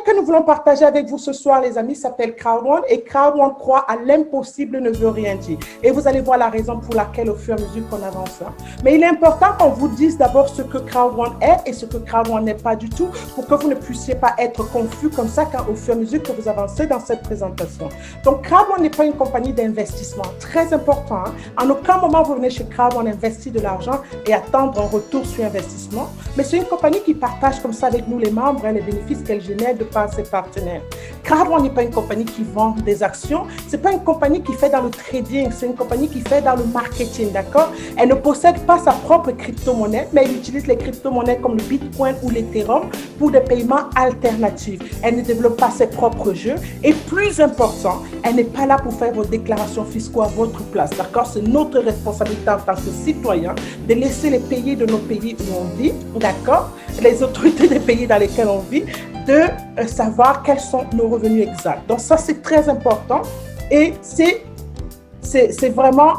que nous voulons partager avec vous ce soir, les amis, s'appelle Crowd One, et Crowd One croit à l'impossible ne veut rien dire. Et vous allez voir la raison pour laquelle au fur et à mesure qu'on avance. Mais il est important qu'on vous dise d'abord ce que Crowd One est et ce que Crowd One n'est pas du tout, pour que vous ne puissiez pas être confus comme ça au fur et à mesure que vous avancez dans cette présentation. Donc, Crowd One n'est pas une compagnie d'investissement. Très important. En aucun moment, vous venez chez Crowd One investir de l'argent et attendre un retour sur investissement. Mais c'est une compagnie qui partage comme ça avec nous les membres, les bénéfices qu'elle génère de par ses partenaires. Crowd One n'est pas une compagnie qui vend des actions. C'est pas une compagnie qui fait dans le trading. C'est une compagnie qui fait dans le marketing, d'accord? Elle ne possède pas sa propre crypto-monnaie, mais elle utilise les crypto-monnaies comme le Bitcoin ou l'Ethereum pour des paiements alternatifs. Elle ne développe pas ses propres jeux. Et plus important, elle n'est pas là pour faire vos déclarations fiscales à votre place, d'accord? C'est notre responsabilité en tant que citoyen de laisser les pays de nos pays où on vit, d'accord? Les autorités des pays dans lesquels on vit, de savoir quels sont nos revenus exacts. Donc ça, c'est très important et c'est vraiment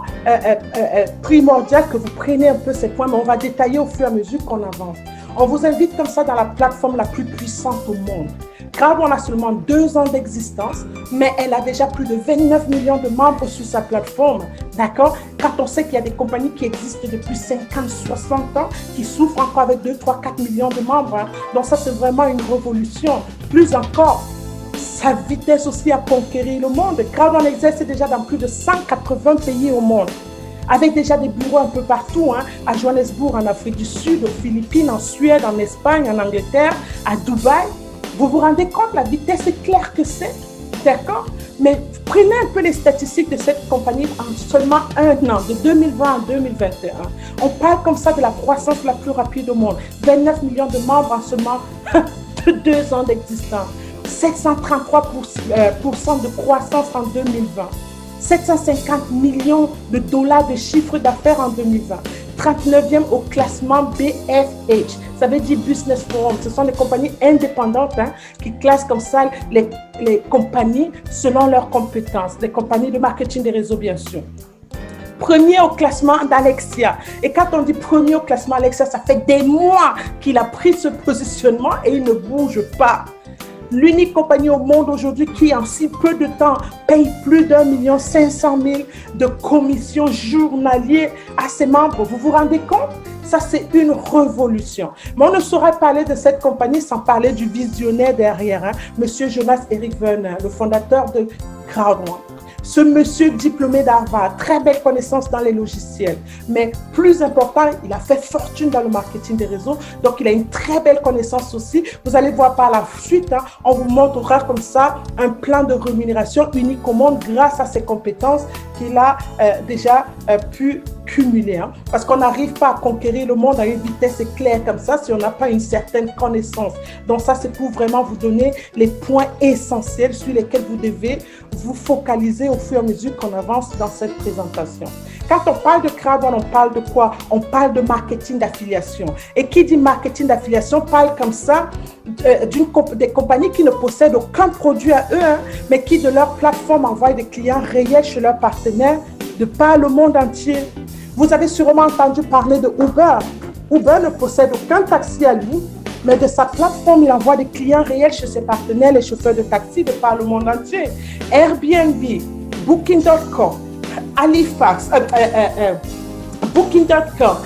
primordial que vous preniez un peu ces points, mais on va détailler au fur et à mesure qu'on avance. On vous invite comme ça dans la plateforme la plus puissante au monde. Crowd One a seulement 2 ans d'existence, mais elle a déjà plus de 29 millions de membres sur sa plateforme. D'accord? Quand on sait qu'il y a des compagnies qui existent depuis 50, 60 ans, qui souffrent encore avec 2, 3, 4 millions de membres. Hein. Donc ça, c'est vraiment une révolution. Plus encore, sa vitesse aussi à conquérir le monde. Crowd One exerce déjà dans plus de 180 pays au monde, avec déjà des bureaux un peu partout, hein, à Johannesburg, en Afrique du Sud, aux Philippines, en Suède, en Espagne, en Angleterre, à Dubaï. Vous vous rendez compte la vitesse claire que c'est, d'accord? Mais prenez un peu les statistiques de cette compagnie en seulement 1 an, de 2020 à 2021. On parle comme ça de la croissance la plus rapide au monde. 29 millions de membres en seulement 2 ans d'existence. 733% de croissance en 2020. 750 millions de dollars de chiffre d'affaires en 2020. 39e au classement BFH. Ça veut dire Business Forum. Ce sont les compagnies indépendantes qui classent comme ça les compagnies selon leurs compétences. Les compagnies de marketing des réseaux, bien sûr. Premier au classement d'Alexia. Et quand on dit premier au classement Alexia, ça fait des mois qu'il a pris ce positionnement et il ne bouge pas. L'unique compagnie au monde aujourd'hui qui, en si peu de temps, paye plus d'1 500 000 de commissions journalières à ses membres. Vous vous rendez compte? Ça, c'est une révolution. Mais on ne saurait parler de cette compagnie sans parler du visionnaire derrière, hein, Monsieur Jonas Erik Werner, le fondateur de Crowd One. Ce monsieur diplômé d'Harvard, très belle connaissance dans les logiciels, mais plus important, il a fait fortune dans le marketing des réseaux, donc il a une très belle connaissance aussi. Vous allez voir par la suite, hein, on vous montrera comme ça un plan de rémunération unique au monde grâce à ses compétences qu'il a déjà pu cumuler, hein, parce qu'on n'arrive pas à conquérir le monde à une vitesse éclair comme ça si on n'a pas une certaine connaissance. Donc ça, c'est pour vraiment vous donner les points essentiels sur lesquels vous devez vous focaliser au fur et à mesure qu'on avance dans cette présentation. Quand on parle de Crowd One, on parle de quoi? On parle de marketing d'affiliation. Et qui dit marketing d'affiliation parle comme ça des compagnies qui ne possèdent aucun produit à eux, hein, mais qui de leur plateforme envoient des clients réels chez leurs partenaires de par le monde entier. Vous avez sûrement entendu parler de Uber. Uber ne possède aucun taxi à lui, mais de sa plateforme, il envoie des clients réels chez ses partenaires, les chauffeurs de taxi de par le monde entier. Airbnb, Booking.com, Halifax, Booking.com,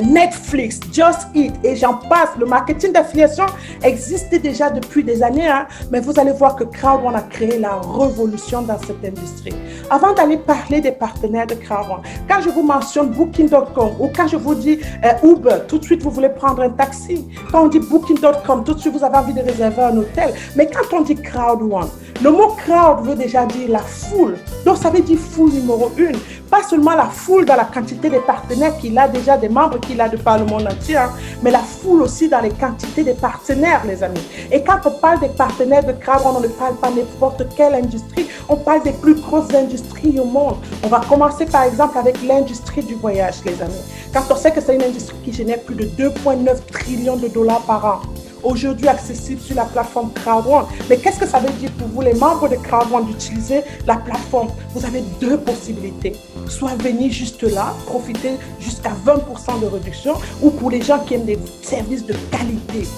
Netflix, Just Eat et j'en passe. Le marketing d'affiliation existe déjà depuis des années, hein, mais vous allez voir que Crowd One a créé la révolution dans cette industrie. Avant d'aller parler des partenaires de Crowd One, quand je vous mentionne Booking.com ou quand je vous dis Uber, tout de suite vous voulez prendre un taxi. Quand on dit Booking.com, tout de suite vous avez envie de réserver un hôtel. Mais quand on dit Crowd One, le mot crowd veut déjà dire la foule. Donc ça veut dire foule numéro 1. Pas seulement la foule dans la quantité des partenaires qu'il a déjà, des membres qu'il a de par le monde entier, hein, mais la foule aussi dans les quantités des partenaires, les amis. Et quand on parle des partenaires de Crowd One, on ne parle pas n'importe quelle industrie, on parle des plus grosses industries au monde. On va commencer par exemple avec l'industrie du voyage, les amis. Quand on sait que c'est une industrie qui génère plus de 2,9 trillions de dollars par an, aujourd'hui accessible sur la plateforme Crowd One. Mais qu'est-ce que ça veut dire pour vous, les membres de Crowd One, d'utiliser la plateforme? Vous avez 2 possibilités. Soit venir juste là, profiter jusqu'à 20% de réduction, ou pour les gens qui aiment des services de qualité,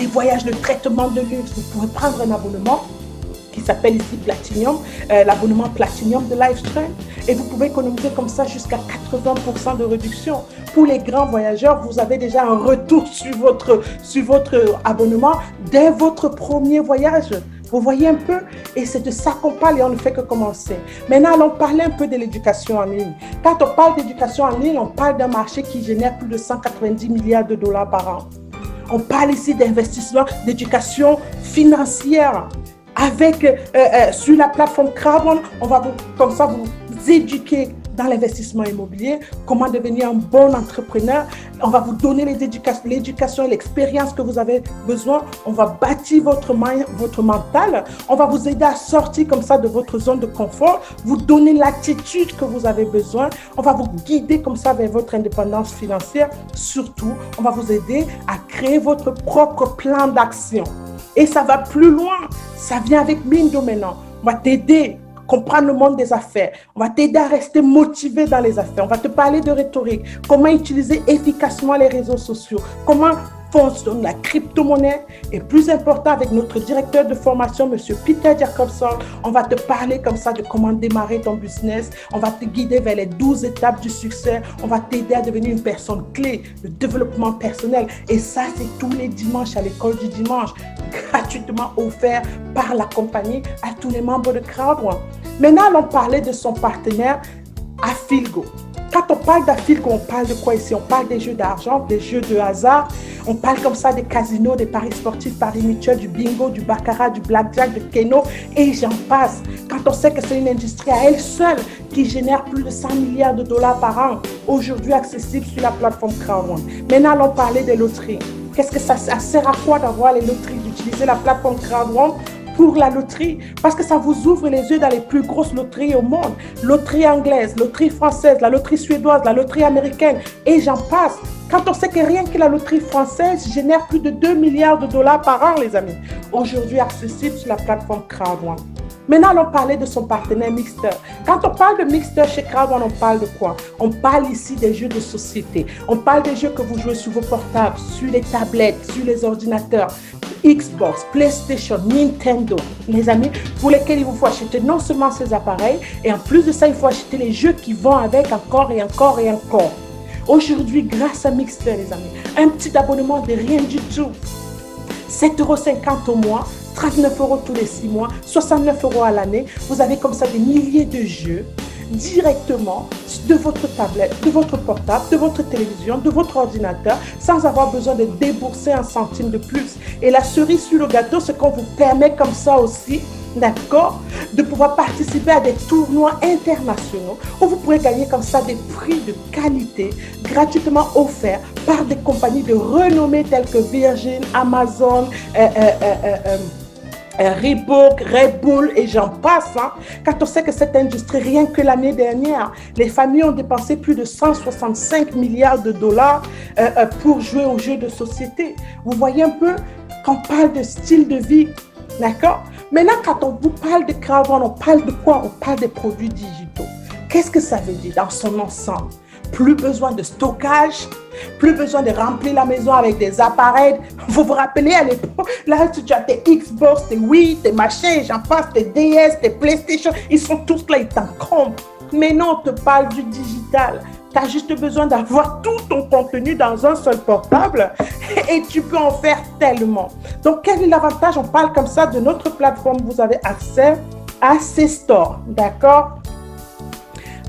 des voyages de traitement de luxe. Vous pouvez prendre un abonnement qui s'appelle ici Platinum, l'abonnement Platinum de Livestream. Et vous pouvez économiser comme ça jusqu'à 80% de réduction. Pour les grands voyageurs, vous avez déjà un retour sur votre abonnement dès votre premier voyage. Vous voyez un peu? Et c'est de ça qu'on parle et on ne fait que commencer. Maintenant, allons parler un peu de l'éducation en ligne. Quand on parle d'éducation en ligne, on parle d'un marché qui génère plus de 190 milliards de dollars par an. On parle ici d'investissement, d'éducation financière. Sur la plateforme Crowd1, on va comme ça vous éduquer dans l'investissement immobilier, comment devenir un bon entrepreneur. On va vous donner l'éducation et l'expérience que vous avez besoin. On va bâtir votre mental. On va vous aider à sortir comme ça de votre zone de confort, vous donner l'attitude que vous avez besoin. On va vous guider comme ça vers votre indépendance financière. Surtout, on va vous aider à créer votre propre plan d'action. Et ça va plus loin. Ça vient avec Bindo maintenant. On va t'aider à comprendre le monde des affaires. On va t'aider à rester motivé dans les affaires. On va te parler de rhétorique. Comment utiliser efficacement les réseaux sociaux. Comment fonctionne la crypto-monnaie. Et plus important, avec notre directeur de formation, M. Peter Jacobson, on va te parler comme ça de comment démarrer ton business. On va te guider vers les 12 étapes du succès. On va t'aider à devenir une personne clé, le développement personnel. Et ça, c'est tous les dimanches à l'école du dimanche, gratuitement offert par la compagnie à tous les membres de Crowd1. Maintenant, allons parler de son partenaire, Afilgo. Quand on parle d'Afilgo, on parle de quoi ici? On parle des jeux d'argent, des jeux de hasard. On parle comme ça des casinos, des paris sportifs, paris mutuels, du bingo, du baccarat, du blackjack, du keno et j'en passe. Quand on sait que c'est une industrie à elle seule qui génère plus de 100 milliards de dollars par an, aujourd'hui accessible sur la plateforme Crowd1. Maintenant, allons parler des loteries. Qu'est-ce que ça sert à quoi d'avoir les loteries, d'utiliser la plateforme Crowd1 pour la loterie? Parce que ça vous ouvre les yeux dans les plus grosses loteries au monde. Loterie anglaise, loterie française, la loterie suédoise, la loterie américaine et j'en passe. Quand on sait que rien que la loterie française génère plus de 2 milliards de dollars par an, les amis. Aujourd'hui accessible sur la plateforme Crowd1. Maintenant, allons parler de son partenaire Mixter. Quand on parle de Mixter chez Crowd1, on parle de quoi? On parle ici des jeux de société. On parle des jeux que vous jouez sur vos portables, sur les tablettes, sur les ordinateurs. Xbox, PlayStation, Nintendo, les amis, pour lesquels il vous faut acheter non seulement ces appareils, et en plus de ça, il faut acheter les jeux qui vont avec encore et encore et encore. Aujourd'hui, grâce à Mixter, les amis, un petit abonnement de rien du tout. 7,50 € au mois, 39 € tous les 6 mois, 69 € à l'année. Vous avez comme ça des milliers de jeux directement de votre tablette, de votre portable, de votre télévision, de votre ordinateur, sans avoir besoin de débourser un centime de plus. Et la cerise sur le gâteau, c'est qu'on vous permet comme ça aussi, d'accord, de pouvoir participer à des tournois internationaux où vous pourrez gagner comme ça des prix de qualité gratuitement offerts par des compagnies de renommée telles que Virgin, Amazon, Reebok, Red Bull et j'en passe. Quand on sait que cette industrie, rien que l'année dernière, les familles ont dépensé plus de 165 milliards de dollars pour jouer aux jeux de société. Vous voyez un peu qu'on parle de style de vie, d'accord? Maintenant, quand on vous parle de Crowd1, on parle de quoi? On parle des produits digitaux. Qu'est-ce que ça veut dire dans son ensemble? Plus besoin de stockage, plus besoin de remplir la maison avec des appareils. Vous vous rappelez à l'époque, là, tu as tes Xbox, tes Wii, tes machins, j'en passe, tes DS, tes PlayStation, ils sont tous là, ils t'encombrent. Mais non, on te parle du digital. Tu as juste besoin d'avoir tout ton contenu dans un seul portable et tu peux en faire tellement. Donc, quel est l'avantage? On parle comme ça de notre plateforme. Vous avez accès à ces stores, d'accord?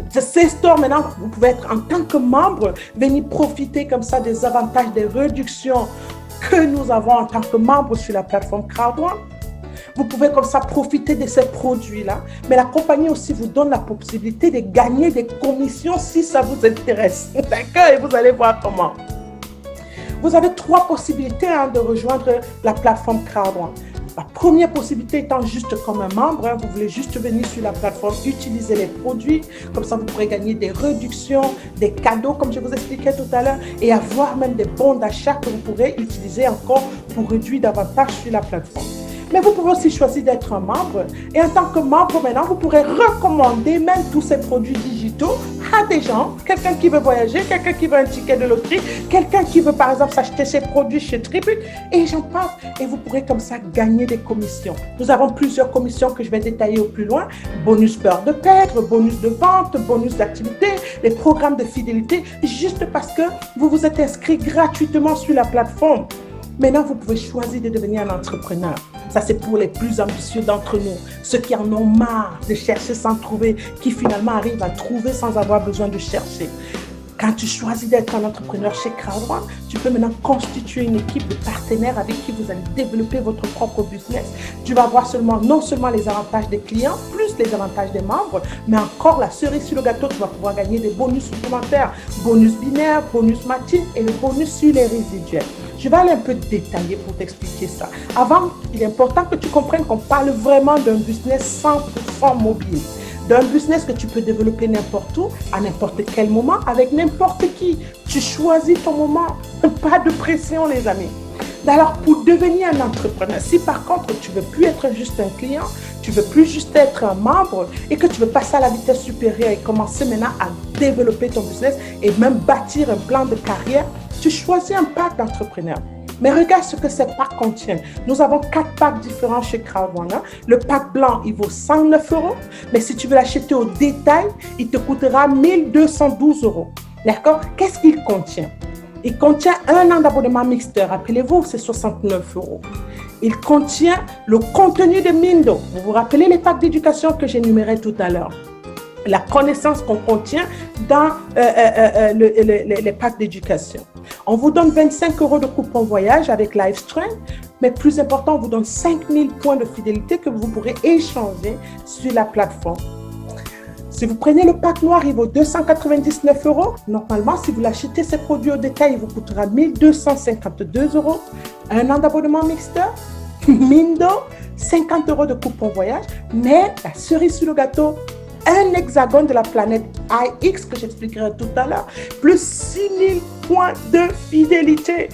Ces stores, maintenant, vous pouvez être en tant que membre, venir profiter comme ça des avantages, des réductions que nous avons en tant que membre sur la plateforme Crowd1. Vous pouvez comme ça profiter de ces produits-là, mais la compagnie aussi vous donne la possibilité de gagner des commissions si ça vous intéresse. D'accord? Et vous allez voir comment. Vous avez 3 possibilités de rejoindre la plateforme Crowd1. La première possibilité étant juste comme un membre, vous voulez juste venir sur la plateforme, utiliser les produits, comme ça vous pourrez gagner des réductions, des cadeaux comme je vous expliquais tout à l'heure et avoir même des bons d'achat que vous pourrez utiliser encore pour réduire davantage sur la plateforme. Mais vous pouvez aussi choisir d'être un membre. Et en tant que membre, maintenant, vous pourrez recommander même tous ces produits digitaux à des gens. Quelqu'un qui veut voyager, quelqu'un qui veut un ticket de loterie, quelqu'un qui veut, par exemple, s'acheter ses produits chez Tribute. Et j'en passe. Et vous pourrez comme ça gagner des commissions. Nous avons plusieurs commissions que je vais détailler au plus loin. Bonus beurre de pègre, bonus de vente, bonus d'activité, les programmes de fidélité, juste parce que vous vous êtes inscrit gratuitement sur la plateforme. Maintenant, vous pouvez choisir de devenir un entrepreneur. Ça, c'est pour les plus ambitieux d'entre nous, ceux qui en ont marre de chercher sans trouver, qui finalement arrivent à trouver sans avoir besoin de chercher. Quand tu choisis d'être un entrepreneur chez Crowd1, tu peux maintenant constituer une équipe de partenaires avec qui vous allez développer votre propre business. Tu vas avoir non seulement les avantages des clients, plus les avantages des membres, mais encore la cerise sur le gâteau, tu vas pouvoir gagner des bonus supplémentaires, bonus binaires, bonus matines et le bonus sur les résiduels. Je vais aller un peu détailler pour t'expliquer ça. Avant, il est important que tu comprennes qu'on parle vraiment d'un business 100% mobile. D'un business que tu peux développer n'importe où, à n'importe quel moment, avec n'importe qui. Tu choisis ton moment. Pas de pression, les amis. Alors, pour devenir un entrepreneur, si par contre, tu ne veux plus être juste un client, tu ne veux plus juste être un membre et que tu veux passer à la vitesse supérieure et commencer maintenant à développer ton business et même bâtir un plan de carrière, tu choisis un pack d'entrepreneurs. Mais regarde ce que ces packs contiennent. Nous avons 4 packs différents chez Crowd1. Le pack blanc, il vaut 109 €. Mais si tu veux l'acheter au détail, il te coûtera 1212 €. D'accord? Qu'est-ce qu'il contient? Il contient 1 an d'abonnement Mixter. Rappelez-vous, c'est 69 €. Il contient le contenu de Mindo. Vous vous rappelez les packs d'éducation que j'énumérais tout à l'heure? La connaissance qu'on contient dans les packs d'éducation. On vous donne 25 € de coupon voyage avec Livestream, mais plus important, on vous donne 5000 points de fidélité que vous pourrez échanger sur la plateforme. Si vous prenez le pack noir, il vaut 299 €. Normalement, si vous l'achetez, ces produits au détail, il vous coûtera 1252 €. 1 an d'abonnement Mixter, Mindo, 50 € de coupon voyage, mais la cerise sur le gâteau, un hexagone de la planète IX que j'expliquerai tout à l'heure, plus 6000 points de fidélité.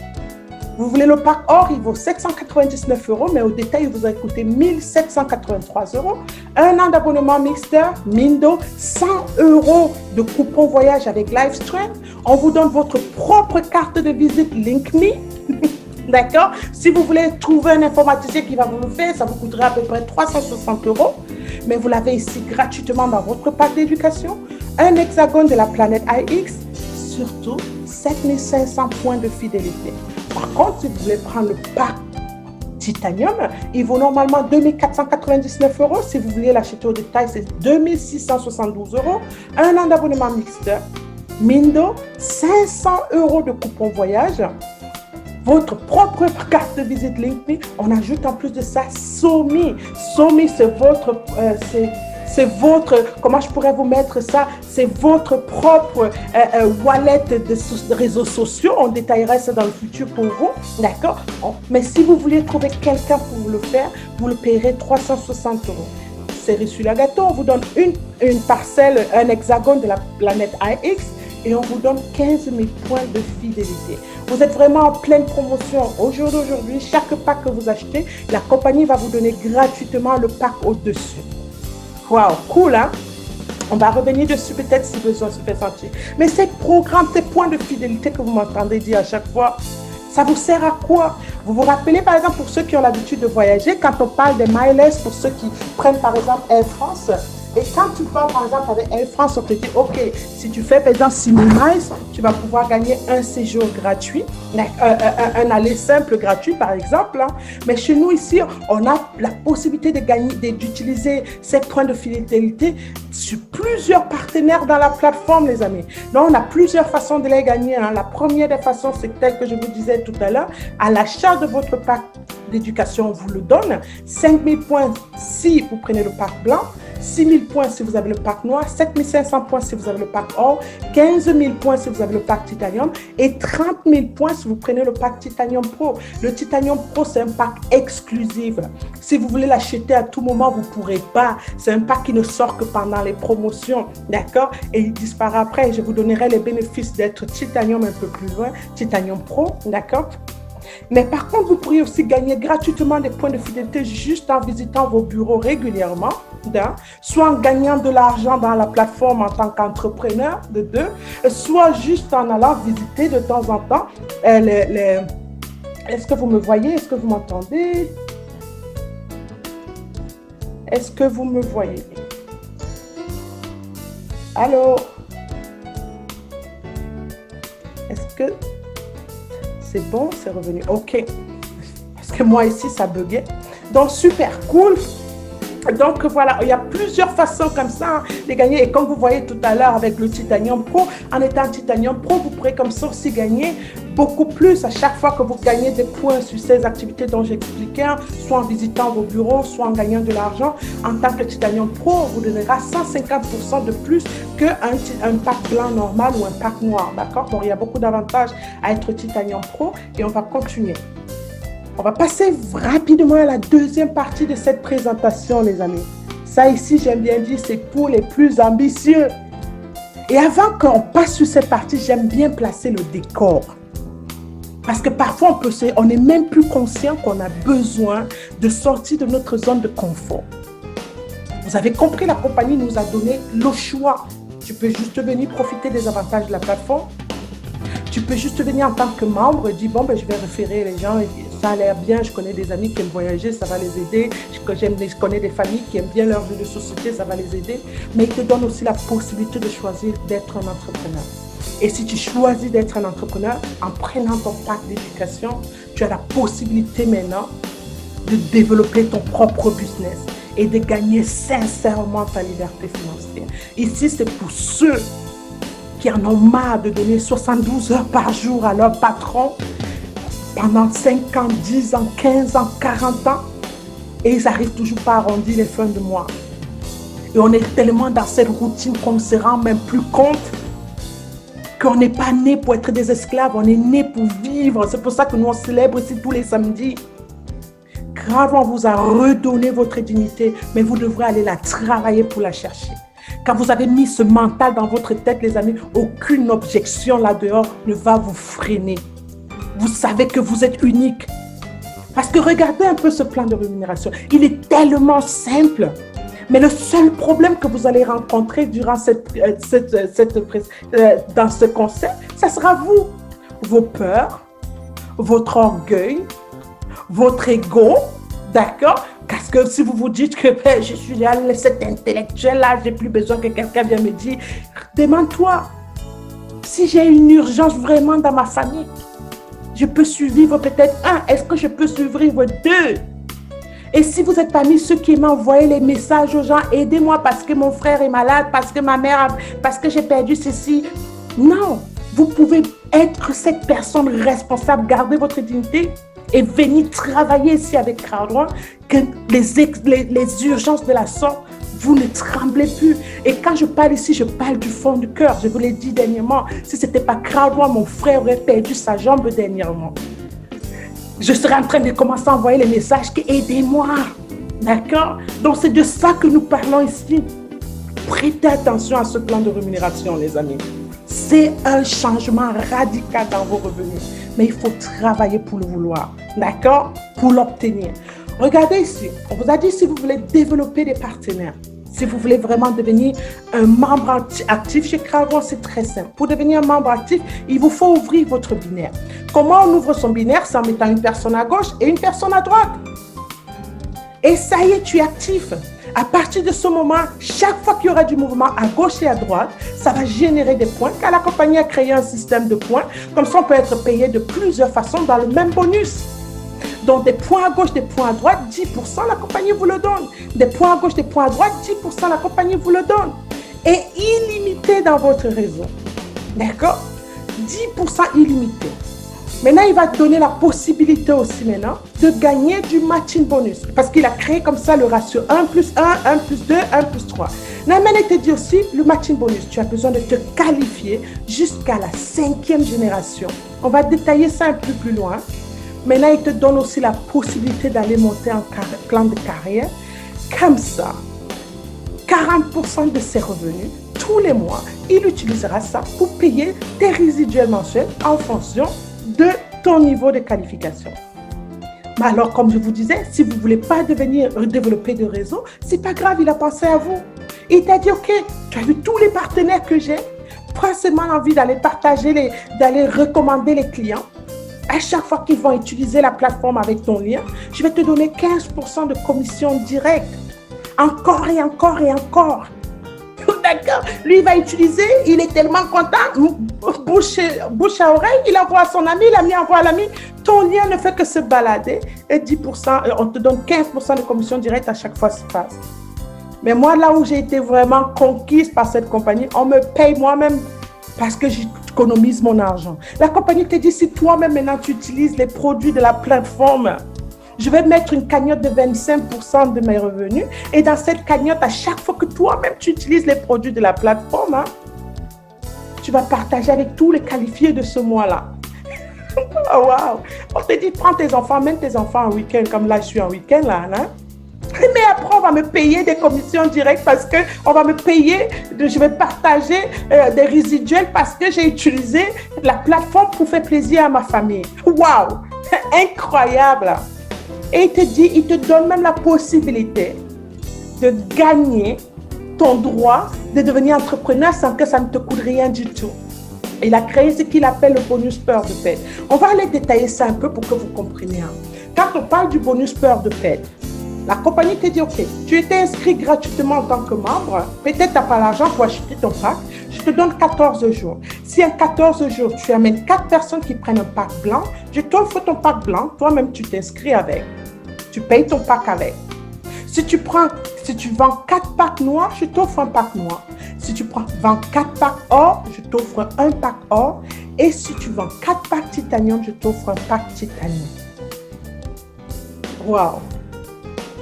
Vous voulez le pack or, il vaut 799 €, mais au détail, il vous a coûté 1783 €. 1 an d'abonnement Mixter, Mindo, 100 € de coupon voyage avec Livestream. On vous donne votre propre carte de visite LinkMe. D'accord? Si vous voulez trouver un informaticien qui va vous le faire, ça vous coûtera à peu près 360 €. Mais vous l'avez ici gratuitement dans votre pack d'éducation. Un hexagone de la planète IX, surtout 7500 points de fidélité. Par contre, si vous voulez prendre le pack Titanium, il vaut normalement 2499 €. Si vous voulez l'acheter au détail, c'est 2672 €. 1 an d'abonnement Mixter, Mindo, 500 € de coupon voyage. Votre propre carte de visite LinkedIn. On ajoute en plus de ça Somi. Somi, c'est votre, comment je pourrais vous mettre ça? C'est votre propre wallet de réseaux sociaux. On détaillera ça dans le futur pour vous. D'accord? Mais si vous voulez trouver quelqu'un pour le faire, vous le payerez 360 €. Cerise sur le gâteau, on vous donne une parcelle, un hexagone de la planète IX. Et on vous donne 15 000 points de fidélité. Vous êtes vraiment en pleine promotion. Aujourd'hui, chaque pack que vous achetez, la compagnie va vous donner gratuitement le pack au-dessus. Waouh, cool, hein? On va revenir dessus peut-être si besoin se fait sentir. Mais ces programmes, ces points de fidélité que vous m'entendez dire à chaque fois, ça vous sert à quoi? Vous vous rappelez, par exemple, pour ceux qui ont l'habitude de voyager, quand on parle des miles, pour ceux qui prennent, par exemple, Air France, et quand tu pars, par exemple, avec Air France, on te dit, OK, si tu fais, par exemple, 6000 miles, tu vas pouvoir gagner un séjour gratuit, un aller simple gratuit, par exemple. Hein. Mais chez nous, ici, on a la possibilité de gagner, d'utiliser ces points de fidélité sur plusieurs partenaires dans la plateforme, les amis. Donc, on a plusieurs façons de les gagner. Hein. La première des façons, c'est telle que je vous disais tout à l'heure, à l'achat de votre pack d'éducation, on vous le donne. 5000 points si vous prenez le pack blanc. 6 000 points si vous avez le pack noir, 7 500 points si vous avez le pack or, 15 000 points si vous avez le pack titanium et 30 000 points si vous prenez le pack titanium pro. Le titanium pro, c'est un pack exclusif. Si vous voulez l'acheter à tout moment, vous ne pourrez pas. C'est un pack qui ne sort que pendant les promotions, d'accord? Et il disparaît après. Je vous donnerai les bénéfices d'être titanium un peu plus loin, titanium pro, d'accord? Mais par contre, vous pourriez aussi gagner gratuitement des points de fidélité juste en visitant vos bureaux régulièrement, soit en gagnant de l'argent dans la plateforme en tant qu'entrepreneur, de deux, soit juste en allant visiter de temps en temps Est-ce que vous me voyez? Est-ce que vous m'entendez? Est-ce que vous me voyez? Allô? Est-ce que c'est bon? C'est revenu. OK. Parce que moi ici, ça buguait. Donc, super cool. Donc, voilà, il y a plusieurs façons comme ça de gagner. Et comme vous voyez tout à l'heure avec le Titanium Pro, en étant Titanium Pro, vous pourrez comme ça aussi gagner beaucoup plus à chaque fois que vous gagnez des points sur ces activités dont j'expliquais, soit en visitant vos bureaux, soit en gagnant de l'argent. En tant que Titanium Pro, on vous donnera 150% de plus qu'un pack blanc normal ou un pack noir, d'accord? Donc, il y a beaucoup d'avantages à être Titanium Pro et on va continuer. On va passer rapidement à la deuxième partie de cette présentation, les amis. Ça ici, j'aime bien dire, c'est pour les plus ambitieux. Et avant qu'on passe sur cette partie, j'aime bien placer le décor. Parce que parfois, on n'est même plus conscient qu'on a besoin de sortir de notre zone de confort. Vous avez compris, la compagnie nous a donné le choix. Tu peux juste venir profiter des avantages de la plateforme. Tu peux juste venir en tant que membre et dire, bon, je vais référer les gens. Ça a l'air bien, je connais des amis qui aiment voyager, ça va les aider. Je connais des familles qui aiment bien leur jeu de société, ça va les aider. Mais il te donne aussi la possibilité de choisir d'être un entrepreneur. Et si tu choisis d'être un entrepreneur, en prenant ton pack d'éducation, tu as la possibilité maintenant de développer ton propre business et de gagner sincèrement ta liberté financière. Ici, c'est pour ceux qui en ont marre de donner 72 heures par jour à leur patron pendant 5 ans, 10 ans, 15 ans, 40 ans, et ils n'arrivent toujours pas à arrondir les fins de mois. Et on est tellement dans cette routine qu'on ne se rend même plus compte qu'on n'est pas né pour être des esclaves, on est né pour vivre. C'est pour ça que nous, on célèbre ici tous les samedis. Grave, on vous a redonné votre dignité, mais vous devrez aller la travailler pour la chercher. Quand vous avez mis ce mental dans votre tête, les amis, aucune objection là-dehors ne va vous freiner. Vous savez que vous êtes unique. Parce que regardez un peu ce plan de rémunération. Il est tellement simple. Mais le seul problème que vous allez rencontrer durant dans ce concept, ça sera vous. Vos peurs, votre orgueil, votre ego, d'accord? Parce que si vous vous dites que je suis là, cet intellectuel-là, je n'ai plus besoin que quelqu'un vienne me dire, demande-toi, si j'ai une urgence vraiment dans ma famille, je peux survivre peut-être 1. Est-ce que je peux survivre 2? Et si vous êtes parmi ceux qui m'envoient les messages aux gens, aidez-moi parce que mon frère est malade, parce que ma mère, parce que j'ai perdu ceci. Non, vous pouvez être cette personne responsable, garder votre dignité et venir travailler ici avec Crowd1, que les urgences de la sorte, vous ne tremblez plus. Et quand je parle ici, je parle du fond du cœur. Je vous l'ai dit dernièrement, si ce n'était pas Crowd1, mon frère aurait perdu sa jambe dernièrement. Je serais en train de commencer à envoyer les messages qui aidez-moi. D'accord? Donc, c'est de ça que nous parlons ici. Prêtez attention à ce plan de rémunération, les amis. C'est un changement radical dans vos revenus. Mais il faut travailler pour le vouloir. D'accord? Pour l'obtenir. Regardez ici. On vous a dit si vous voulez développer des partenaires. Si vous voulez vraiment devenir un membre actif chez Crowd1, c'est très simple. Pour devenir un membre actif, il vous faut ouvrir votre binaire. Comment on ouvre son binaire? C'est en mettant une personne à gauche et une personne à droite. Et ça y est, tu es actif. À partir de ce moment, chaque fois qu'il y aura du mouvement à gauche et à droite, ça va générer des points, car la compagnie a créé un système de points. Comme ça, on peut être payé de plusieurs façons dans le même bonus. Donc, des points à gauche, des points à droite, 10%, la compagnie vous le donne. Des points à gauche, des points à droite, 10%, la compagnie vous le donne. Et illimité dans votre réseau. D'accord? 10% illimité. Maintenant, il va te donner la possibilité aussi maintenant de gagner du matching bonus. Parce qu'il a créé comme ça le ratio 1 plus 1, 1 plus 2, 1 plus 3. Maintenant, il te dit aussi le matching bonus. Tu as besoin de te qualifier jusqu'à la 5e génération. On va détailler ça un peu plus loin. Maintenant, il te donne aussi la possibilité d'aller monter en plan de carrière. Comme ça, 40% de ses revenus, tous les mois, il utilisera ça pour payer tes résiduels mensuels en fonction de ton niveau de qualification. Mais alors, comme je vous disais, si vous ne voulez pas développer de réseau, c'est pas grave, il a pensé à vous. Il t'a dit, OK, tu as vu tous les partenaires que j'ai, prends seulement l'envie d'aller partager, d'aller recommander les clients. À chaque fois qu'ils vont utiliser la plateforme avec ton lien, je vais te donner 15% de commission directe. Encore et encore et encore. D'accord? Lui, il va utiliser, il est tellement content, bouche à oreille, il envoie à son ami, l'ami envoie à l'ami. Ton lien ne fait que se balader et 10%, on te donne 15% de commission directe à chaque fois que ça se passe. Mais moi, là où j'ai été vraiment conquise par cette compagnie, on me paye moi-même parce que j'économise mon argent. La compagnie te dit, si toi-même maintenant tu utilises les produits de la plateforme, je vais mettre une cagnotte de 25% de mes revenus. Et dans cette cagnotte, à chaque fois que toi-même tu utilises les produits de la plateforme, tu vas partager avec tous les qualifiés de ce mois-là. Oh, wow! On te dit, prends tes enfants, mène tes enfants en week-end, comme là je suis en week-end là. Mais après, on va me payer des commissions directes parce qu'on va me payer, je vais partager des résiduels parce que j'ai utilisé la plateforme pour faire plaisir à ma famille. Wow! Incroyable! Et il te dit, il te donne même la possibilité de gagner ton droit de devenir entrepreneur sans que ça ne te coûte rien du tout. Il a créé ce qu'il appelle le bonus peur de paix. On va aller détailler ça un peu pour que vous compreniez. Quand on parle du bonus peur de paix, la compagnie te dit, OK, tu étais inscrit gratuitement en tant que membre, peut-être tu n'as pas l'argent pour acheter ton pack, je te donne 14 jours. Si en 14 jours, tu amènes 4 personnes qui prennent un pack blanc, je t'offre ton pack blanc, toi-même tu t'inscris avec, tu payes ton pack avec. Si tu vends 4 packs noirs, je t'offre un pack noir. Si tu vends 4 packs or, je t'offre un pack or. Et si tu vends 4 packs titanium, je t'offre un pack titanium. Wow!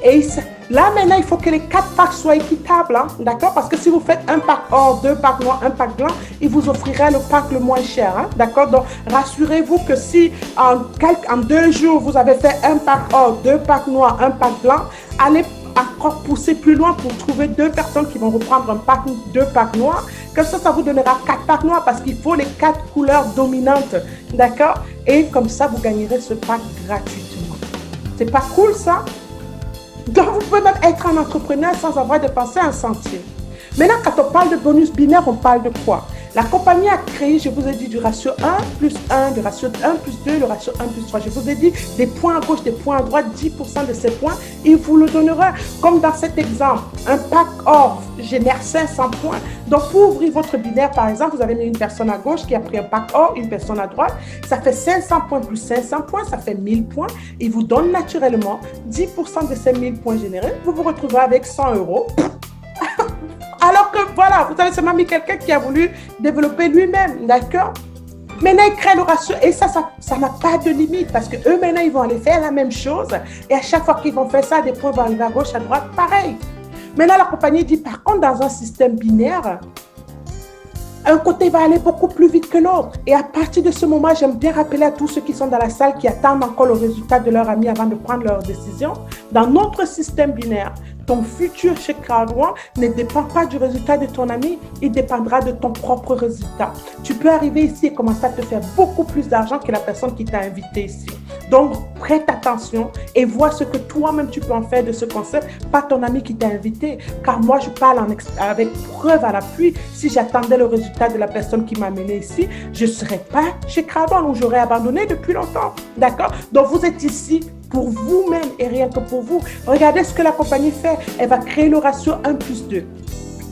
Et là, maintenant, il faut que les 4 packs soient équitables, hein, d'accord? Parce que si vous faites un pack or, 2 packs noirs, un pack blanc, il vous offrira le pack le moins cher, hein, d'accord? Donc, rassurez-vous que si en 2 jours, vous avez fait un pack or, 2 packs noirs, un pack blanc, allez encore pousser plus loin pour trouver 2 personnes qui vont reprendre un pack, 2 packs noirs. Comme ça vous donnera 4 packs noirs parce qu'il faut les 4 couleurs dominantes, d'accord? Et comme ça, vous gagnerez ce pack gratuitement. C'est pas cool, ça? Donc, vous pouvez même être un entrepreneur sans avoir dépensé un centime. Maintenant, quand on parle de bonus binaire, on parle de quoi? La compagnie a créé, je vous ai dit, du ratio 1 plus 1, du ratio 1 plus 2, le ratio 1 plus 3. Je vous ai dit des points à gauche, des points à droite, 10% de ces points, il vous le donnera. Comme dans cet exemple, un pack or génère 500 points. Donc, pour ouvrir votre binaire, par exemple, vous avez mis une personne à gauche qui a pris un pack or, une personne à droite. Ça fait 500 points plus 500 points, ça fait 1000 points. Il vous donne naturellement 10% de ces 1000 points générés. Vous vous retrouvez avec 100 €. Alors que voilà, vous avez seulement mis quelqu'un qui a voulu développer lui-même, d'accord? Maintenant, ils créent le ratio et ça n'a pas de limite parce qu'eux, maintenant, ils vont aller faire la même chose et à chaque fois qu'ils vont faire ça, des points vont arriver à gauche, à droite, pareil. Maintenant, la compagnie dit, par contre, dans un système binaire, un côté va aller beaucoup plus vite que l'autre. Et à partir de ce moment, j'aime bien rappeler à tous ceux qui sont dans la salle, qui attendent encore le résultat de leur ami avant de prendre leur décision. Dans notre système binaire, ton futur chez Crowd One ne dépend pas du résultat de ton ami, il dépendra de ton propre résultat. Tu peux arriver ici et commencer à te faire beaucoup plus d'argent que la personne qui t'a invité ici. Donc, prête attention et vois ce que toi-même tu peux en faire de ce concept, pas ton ami qui t'a invité. Car moi, je parle avec preuve à l'appui. Si j'attendais le résultat de la personne qui m'a amené ici, je ne serais pas chez Crowd One ou j'aurais abandonné depuis longtemps. D'accord? Donc, vous êtes ici pour vous-même et rien que pour vous. Regardez ce que la compagnie fait. Elle va créer le ratio 1 plus 2.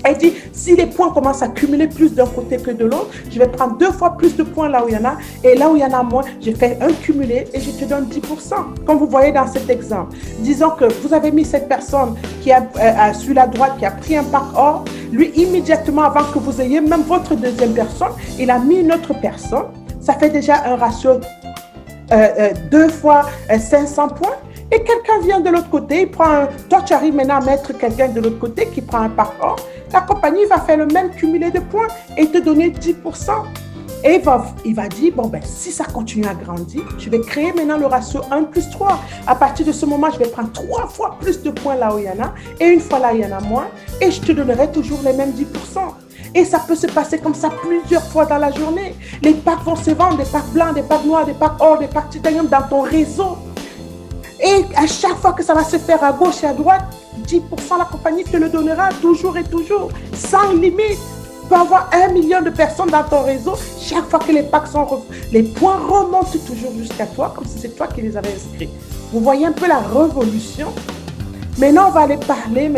Elle dit, si les points commencent à cumuler plus d'un côté que de l'autre, je vais prendre 2 fois plus de points là où il y en a. Et là où il y en a moins, je fais un cumulé et je te donne 10%. Comme vous voyez dans cet exemple. Disons que vous avez mis cette personne qui a sur la droite, qui a pris un pack or. Lui, immédiatement avant que vous ayez même votre deuxième personne, il a mis une autre personne. Ça fait déjà un ratio 2 fois 500 points. Et quelqu'un vient de l'autre côté, il prend toi tu arrives maintenant à mettre quelqu'un de l'autre côté qui prend un pack or, la compagnie va faire le même cumulé de points et te donner 10%. Et il va dire, bon ben si ça continue à grandir, je vais créer maintenant le ratio 1 plus 3. À partir de ce moment, je vais prendre 3 fois plus de points là où il y en a et une fois là il y en a moins et je te donnerai toujours les mêmes 10%. Et ça peut se passer comme ça plusieurs fois dans la journée. Les packs vont se vendre, des packs blancs, des packs noirs, des packs or, des packs titanium dans ton réseau. Et à chaque fois que ça va se faire à gauche et à droite, 10% la compagnie te le donnera toujours et toujours, sans limite. Tu peux avoir 1 million de personnes dans ton réseau. Chaque fois que les packs les points remontent toujours jusqu'à toi, comme si c'est toi qui les avais inscrits. Vous voyez un peu la révolution. Maintenant, on va aller parler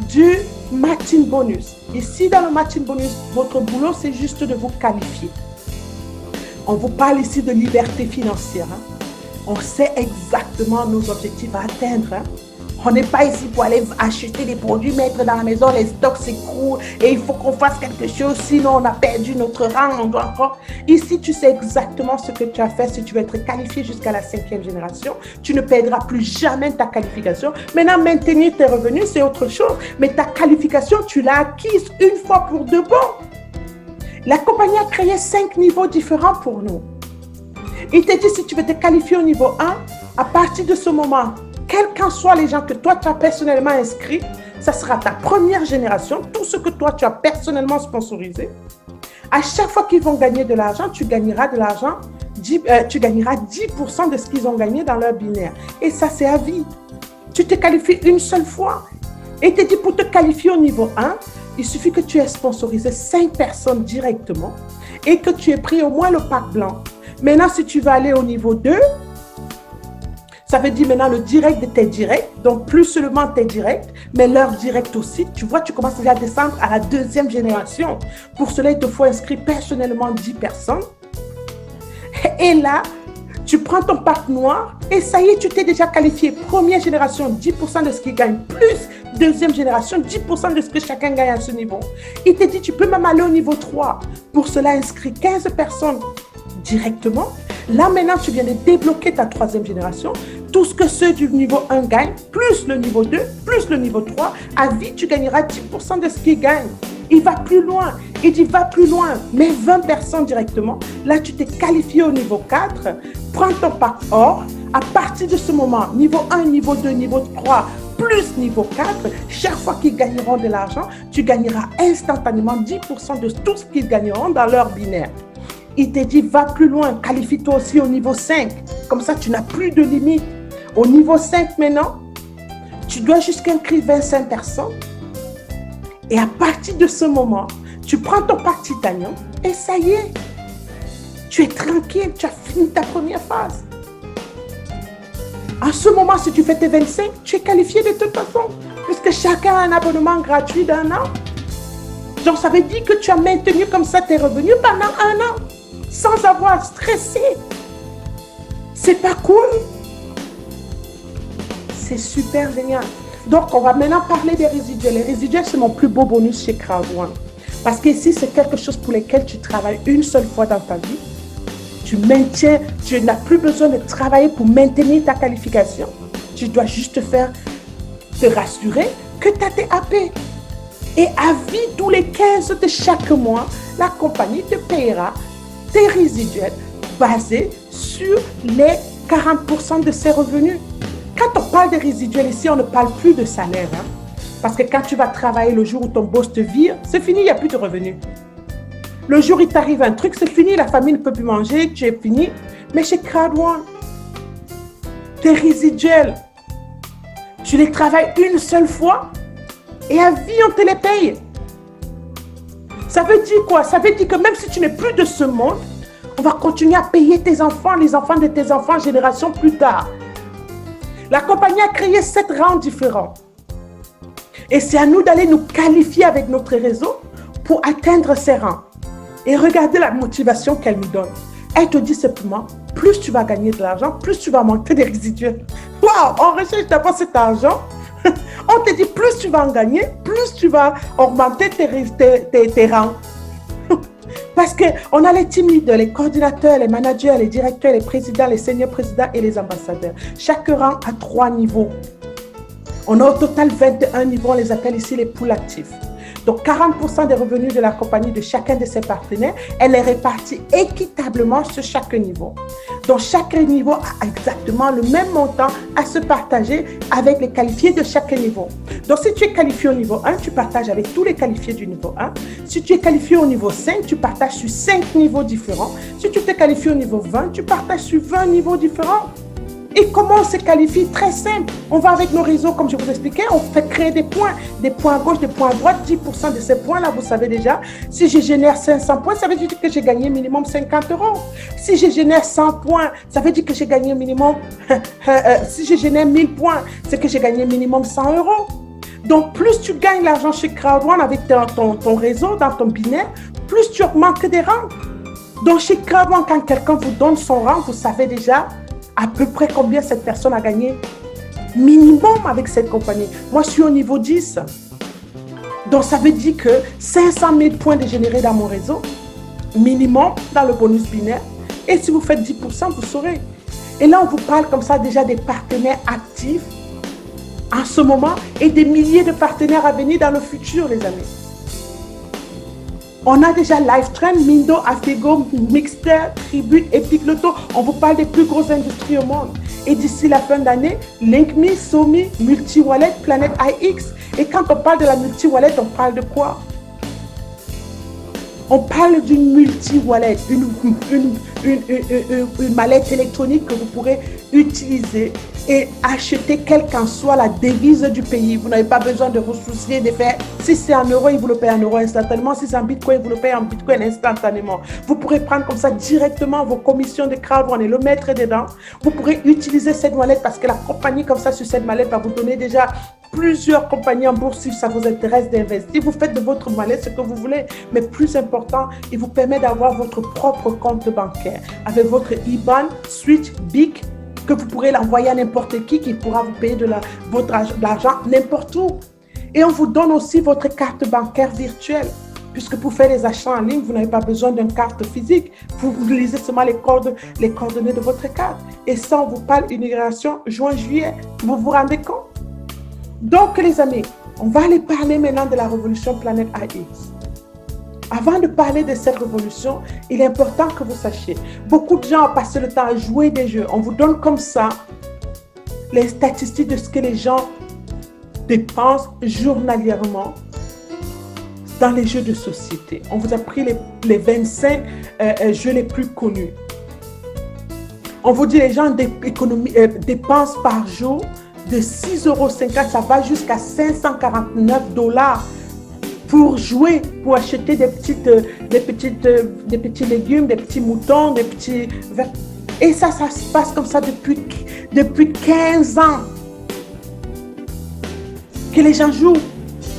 du matching bonus. Ici, dans le matching bonus, votre boulot, c'est juste de vous qualifier. On vous parle ici de liberté financière. On sait exactement nos objectifs à atteindre. On n'est pas ici pour aller acheter des produits, mettre dans la maison, les stocks s'écroulent et il faut qu'on fasse quelque chose, sinon on a perdu notre rang, on doit encore... Ici, tu sais exactement ce que tu as fait si tu veux être qualifié jusqu'à la 5e génération. Tu ne perdras plus jamais ta qualification. Maintenant, maintenir tes revenus, c'est autre chose. Mais ta qualification, tu l'as acquise une fois pour de bon. La compagnie a créé 5 niveaux différents pour nous. Il te dit, si tu veux te qualifier au niveau 1, à partir de ce moment, quels qu'en soient les gens que toi, tu as personnellement inscrits, ça sera ta première génération, tout ce que toi, tu as personnellement sponsorisé. À chaque fois qu'ils vont gagner de l'argent, tu gagneras de l'argent, tu gagneras 10% de ce qu'ils ont gagné dans leur binaire. Et ça, c'est à vie. Tu te qualifies une seule fois. Et il te dit, pour te qualifier au niveau 1, il suffit que tu aies sponsorisé 5 personnes directement et que tu aies pris au moins le pack blanc. Maintenant, si tu vas aller au niveau 2, ça veut dire maintenant le direct de tes directs, donc plus seulement tes directs, mais leur direct aussi. Tu vois, tu commences déjà à descendre à la 2e génération. Pour cela, il te faut inscrire personnellement 10 personnes. Et là, tu prends ton pack noir et ça y est, tu t'es déjà qualifié. Première génération, 10% de ce qu'ils gagnent, plus 2e génération, 10% de ce que chacun gagne à ce niveau. Il te dit, tu peux même aller au niveau 3. Pour cela, inscris 15 personnes directement. Là, maintenant, tu viens de débloquer ta 3e génération. Tout ce que ceux du niveau 1 gagnent, plus le niveau 2, plus le niveau 3, à vie, tu gagneras 10% de ce qu'ils gagnent. Il va plus loin. Il dit, va plus loin, mais 20 personnes directement. Là, tu t'es qualifié au niveau 4. Prends ton pack or. À partir de ce moment, niveau 1, niveau 2, niveau 3, plus niveau 4, chaque fois qu'ils gagneront de l'argent, tu gagneras instantanément 10% de tout ce qu'ils gagneront dans leur binaire. Il te dit, va plus loin, qualifie-toi aussi au niveau 5. Comme ça, tu n'as plus de limite. Au niveau 5 maintenant, tu dois jusqu'à inscrire 25 personnes. Et à partir de ce moment, tu prends ton pack titanium et ça y est. Tu es tranquille, tu as fini ta première phase. En ce moment, si tu fais tes 25, tu es qualifié de toute façon. Puisque chacun a un abonnement gratuit d'1 an. Donc, ça veut dire que tu as maintenu comme ça tes revenus pendant 1 an. Sans avoir stressé. C'est pas cool? C'est super génial. Donc, on va maintenant parler des résiduels. Les résiduels, c'est mon plus beau bonus chez Crowd1. Parce qu'ici, c'est quelque chose pour lequel tu travailles une seule fois dans ta vie. Tu maintiens, tu n'as plus besoin de travailler pour maintenir ta qualification. Tu dois juste te rassurer que tu as tes AP. Et à vie, tous les 15 de chaque mois, la compagnie te payera tes résiduels basés sur les 40% de ses revenus. Quand on parle de résiduels ici, on ne parle plus de salaire. Parce que quand tu vas travailler le jour où ton boss te vire, c'est fini, il n'y a plus de revenus. Le jour où il t'arrive un truc, c'est fini, la famille ne peut plus manger, tu es fini. Mais chez Crowd1, tes résiduels, tu les travailles une seule fois et à vie, on te les paye. Ça veut dire quoi? Ça veut dire que même si tu n'es plus de ce monde, on va continuer à payer tes enfants, les enfants de tes enfants, génération plus tard. La compagnie a créé 7 rangs différents. Et c'est à nous d'aller nous qualifier avec notre réseau pour atteindre ces rangs. Et regardez la motivation qu'elle nous donne. Elle te dit simplement, plus tu vas gagner de l'argent, plus tu vas monter des résiduels. Waouh, on recherche d'abord cet argent. On te dit, plus tu vas en gagner, plus tu vas augmenter tes rangs. Parce qu'on a les team leaders, les coordinateurs, les managers, les directeurs, les présidents, les seniors présidents et les ambassadeurs. Chaque rang a 3 niveaux. On a au total 21 niveaux, on les appelle ici les pools actifs. Donc, 40% des revenus de la compagnie de chacun de ses partenaires, elle est répartie équitablement sur chaque niveau. Donc, chaque niveau a exactement le même montant à se partager avec les qualifiés de chaque niveau. Donc, si tu es qualifié au niveau 1, tu partages avec tous les qualifiés du niveau 1. Si tu es qualifié au niveau 5, tu partages sur 5 niveaux différents. Si tu t'es qualifié au niveau 20, tu partages sur 20 niveaux différents. Et comment on se qualifie? Très simple. On va avec nos réseaux, comme je vous expliquais, on fait créer des points à gauche, des points à droite. 10% de ces points-là, vous savez déjà, si je génère 500 points, ça veut dire que j'ai gagné minimum 50 euros. Si je génère 100 points, ça veut dire que j'ai gagné minimum, si je génère 1000 points, c'est que j'ai gagné minimum 100 euros. Donc, plus tu gagnes l'argent chez Crowd1 avec ton réseau, dans ton binaire, plus tu augmentes des rangs. Donc, chez Crowd1, quand quelqu'un vous donne son rang, vous savez déjà à peu près combien cette personne a gagné minimum avec cette compagnie. Moi, je suis au niveau 10. Donc, ça veut dire que 500 000 points de générés dans mon réseau, minimum dans le bonus binaire. Et si vous faites 10%, vous saurez. Et là, on vous parle comme ça déjà des partenaires actifs en ce moment et des milliers de partenaires à venir dans le futur, les amis. On a déjà LiveTrend, Mindo, Afigo, Mixter, Tribute, Epic Lotto. On vous parle des plus grosses industries au monde. Et d'ici la fin d'année, LinkMe, Somi, MultiWallet, Planet IX. Et quand on parle de la multi-wallet, on parle de quoi? On parle d'une multi-wallet, une mallette électronique que vous pourrez utiliser et acheter quelle qu'en soit la devise du pays. Vous n'avez pas besoin de vous soucier de faire, si c'est en euros, il vous le paye en euros instantanément. Si c'est en bitcoin, il vous le paye en bitcoin instantanément. Vous pourrez prendre comme ça directement vos commissions de Crowd1 et le mettre dedans. Vous pourrez utiliser cette mallette parce que la compagnie comme ça sur cette mallette va vous donner déjà plusieurs compagnies en bourse si ça vous intéresse d'investir. Vous faites de votre mallette ce que vous voulez, mais plus important, il vous permet d'avoir votre propre compte bancaire avec votre IBAN, Switch, BIC, que vous pourrez l'envoyer à n'importe qui pourra vous payer de l'argent n'importe où. Et on vous donne aussi votre carte bancaire virtuelle, puisque pour faire les achats en ligne, vous n'avez pas besoin d'une carte physique. Vous utilisez seulement les coordonnées de votre carte. Et ça, on vous parle inauguration juin-juillet. Vous vous rendez compte? Donc, les amis, on va aller parler maintenant de la révolution Planet IX. Avant de parler de cette révolution, il est important que vous sachiez, beaucoup de gens ont passé le temps à jouer des jeux. On vous donne comme ça les statistiques de ce que les gens dépensent journalièrement dans les jeux de société. On vous a pris les 25 jeux les plus connus. On vous dit les gens dépensent par jour de 6,50 €, ça va jusqu'à 549 $ pour jouer, pour acheter des petits légumes, des petits moutons, des petits... Et ça se passe comme ça depuis 15 ans que les gens jouent.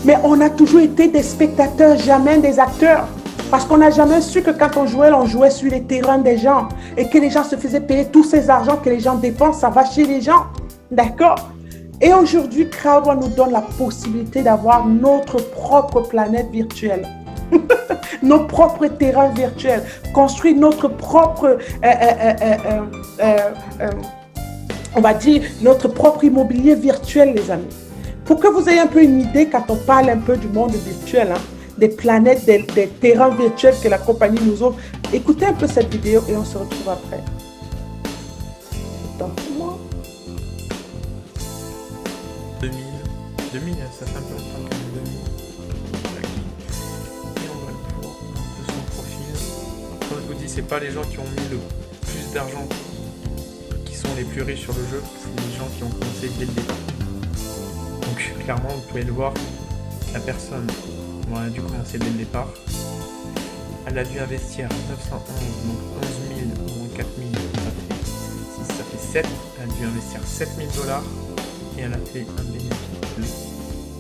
Mais on a toujours été des spectateurs, jamais des acteurs. Parce qu'on n'a jamais su que quand on jouait sur les terrains des gens et que les gens se faisaient payer tous ces argents que les gens dépensent, ça va chez les gens. D'accord? Et aujourd'hui, Crowd1 nous donne la possibilité d'avoir notre propre planète virtuelle. Nos propres terrains virtuels. Construire notre propre, on va dire, notre propre immobilier virtuel, les amis. Pour que vous ayez un peu une idée, quand on parle un peu du monde virtuel, hein, des planètes, des terrains virtuels que la compagnie nous offre, écoutez un peu cette vidéo et on se retrouve après. Attends-moi. 2000, ça fait un peu longtemps que 2000. Et on va le voir de son profil. Comme je vous dis, c'est pas les gens qui ont mis le plus d'argent qui sont les plus riches sur le jeu, c'est les gens qui ont commencé dès le départ. Donc clairement, vous pouvez le voir, la personne a dû commencer dès le départ. Elle a dû investir 911, donc 11 000 moins 4 000, ça fait 7. Elle a dû investir 7 000 $ et elle a fait un bénéfice de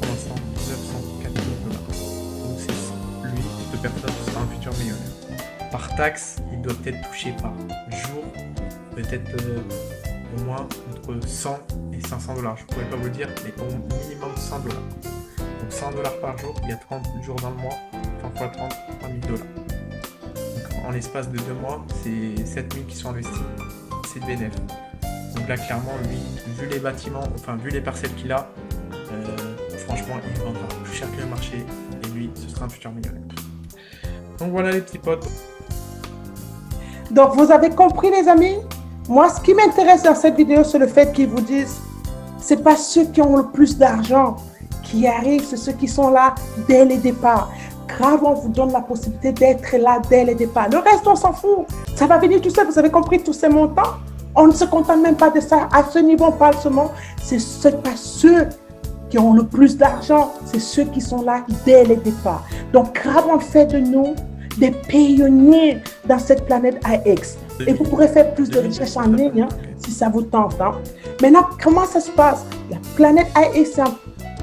pour l'instant 904 000 $. Donc c'est lui, cette personne sera un futur millionnaire. Par taxe, il doit peut-être toucher par jour, peut-être au moins entre 100 et 500 $. Je ne pourrais pas vous le dire, mais au minimum 100 $. Donc 100 $ par jour, il y a 30 jours dans le mois, 30 fois 30, 3000 $. Donc en l'espace de 2 mois, c'est 7000 qui sont investis. C'est de bénéfice. Donc là, clairement, lui, vu les bâtiments, enfin vu les parcelles qu'il a, il vendra plus cher que le marché, et lui, ce sera un futur millionnaire. Donc voilà les petits potes. Donc, vous avez compris, les amis? Moi, ce qui m'intéresse dans cette vidéo, c'est le fait qu'ils vous disent, c'est pas ceux qui ont le plus d'argent qui arrivent, c'est ceux qui sont là dès le départ. Grave, on vous donne la possibilité d'être là dès le départ. Le reste, on s'en fout. Ça va venir tout seul. Vous avez compris tous ces montants? On ne se contente même pas de ça. À ce niveau, on parle seulement. C'est pas ceux qui ont le plus d'argent, c'est ceux qui sont là dès le départ. Donc, grave, on fait de nous des pionniers dans cette planète AX. Et vous pourrez faire plus de recherches en ligne si ça vous tente. Maintenant, comment ça se passe? La planète AX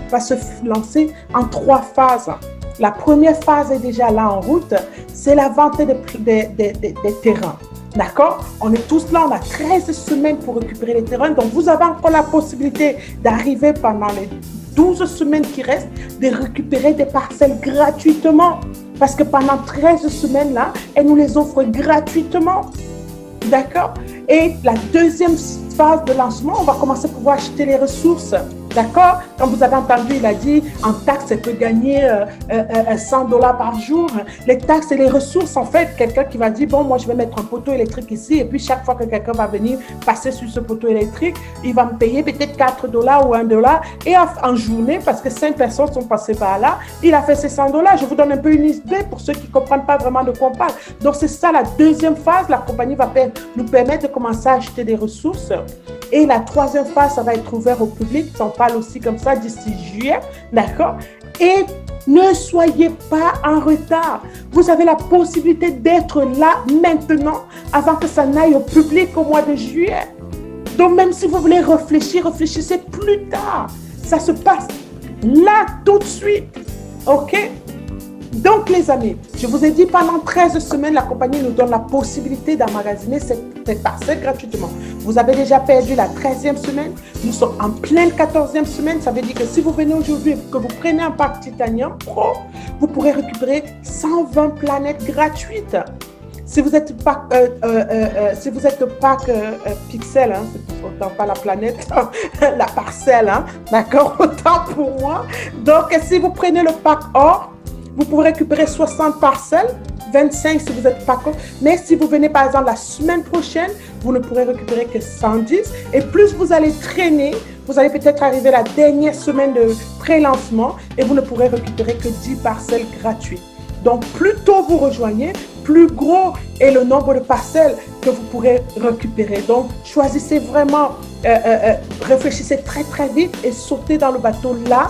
va se lancer en 3 phases. La première phase est déjà là en route, c'est la vente des terrains. D'accord? On est tous là, on a 13 semaines pour récupérer les terrains. Donc, vous avez encore la possibilité d'arriver pendant les 12 semaines qui restent, de récupérer des parcelles gratuitement. Parce que pendant 13 semaines, là, elle nous les offre gratuitement. D'accord? Et la deuxième phase de lancement, on va commencer à pouvoir acheter les ressources. D'accord? Comme vous avez entendu, il a dit, en taxes, elle peut gagner 100 $ par jour. Les taxes et les ressources, en fait, quelqu'un qui va dire, bon, moi, je vais mettre un poteau électrique ici, et puis chaque fois que quelqu'un va venir passer sur ce poteau électrique, il va me payer peut-être 4 $ ou 1 $. Et en journée, parce que 5 personnes sont passées par là, il a fait ses 100 $. Je vous donne un peu une idée pour ceux qui ne comprennent pas vraiment de quoi on parle. Donc, c'est ça la deuxième phase. La compagnie va nous permettre de commencer à acheter des ressources. Et la troisième phase, ça va être ouvert au public. On parle aussi comme ça d'ici juillet. D'accord? Et ne soyez pas en retard. Vous avez la possibilité d'être là maintenant avant que ça n'aille au public au mois de juillet. Donc, même si vous voulez réfléchir, réfléchissez plus tard. Ça se passe là tout de suite. OK? Donc, les amis, je vous ai dit, pendant 13 semaines, la compagnie nous donne la possibilité d'emmagasiner cette parcelle gratuitement. Vous avez déjà perdu la 13e semaine. Nous sommes en pleine 14e semaine. Ça veut dire que si vous venez aujourd'hui et que vous prenez un pack Titanium Pro, vous pourrez récupérer 120 planètes gratuites. Si vous êtes pack pixel, c'est autant pas la planète, la parcelle, d'accord, autant pour moi. Donc, si vous prenez le pack or, vous pouvez récupérer 60 parcelles, 25 si vous êtes pas con. Mais si vous venez par exemple la semaine prochaine, vous ne pourrez récupérer que 110. Et plus vous allez traîner, vous allez peut-être arriver à la dernière semaine de pré-lancement et vous ne pourrez récupérer que 10 parcelles gratuites. Donc, plus tôt vous rejoignez, plus gros est le nombre de parcelles que vous pourrez récupérer. Donc, choisissez vraiment, réfléchissez très très vite et sautez dans le bateau là.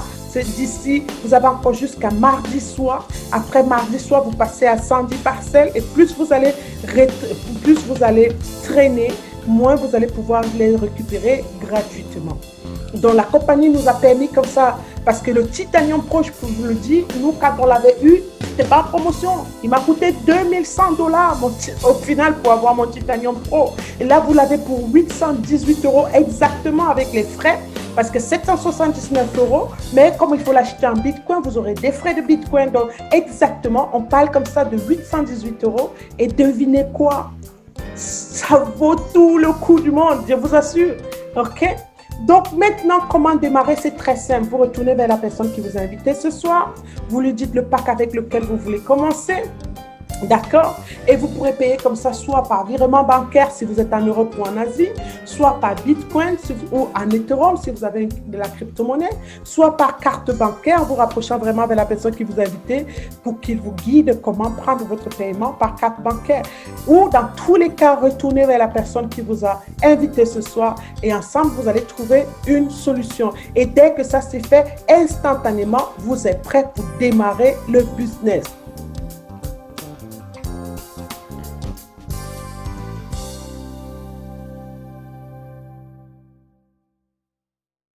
D'ici, vous avez encore jusqu'à mardi soir. Après mardi soir, vous passez à 110 parcelles et plus vous allez traîner, moins vous allez pouvoir les récupérer gratuitement. Donc, la compagnie nous a permis comme ça, parce que le Titanium Pro, je vous le dis, nous, quand on l'avait eu, c'était pas en promotion. Il m'a coûté 2100 $ au final pour avoir mon Titanium Pro. Et là, vous l'avez pour 818 € exactement avec les frais. Parce que 779 €, mais comme il faut l'acheter en Bitcoin, vous aurez des frais de Bitcoin. Donc, exactement, on parle comme ça de 818 €. Et devinez quoi? Ça vaut tout le coût du monde, je vous assure. OK? Donc, maintenant, comment démarrer? C'est très simple. Vous retournez vers la personne qui vous a invité ce soir. Vous lui dites le pack avec lequel vous voulez commencer. D'accord? Et vous pourrez payer comme ça, soit par virement bancaire si vous êtes en Europe ou en Asie, soit par Bitcoin ou en Ethereum si vous avez de la crypto-monnaie, soit par carte bancaire, vous rapprochant vraiment vers la personne qui vous a invité pour qu'il vous guide comment prendre votre paiement par carte bancaire. Ou dans tous les cas, retournez vers la personne qui vous a invité ce soir et ensemble, vous allez trouver une solution. Et dès que ça s'est fait, instantanément, vous êtes prêt pour démarrer le business.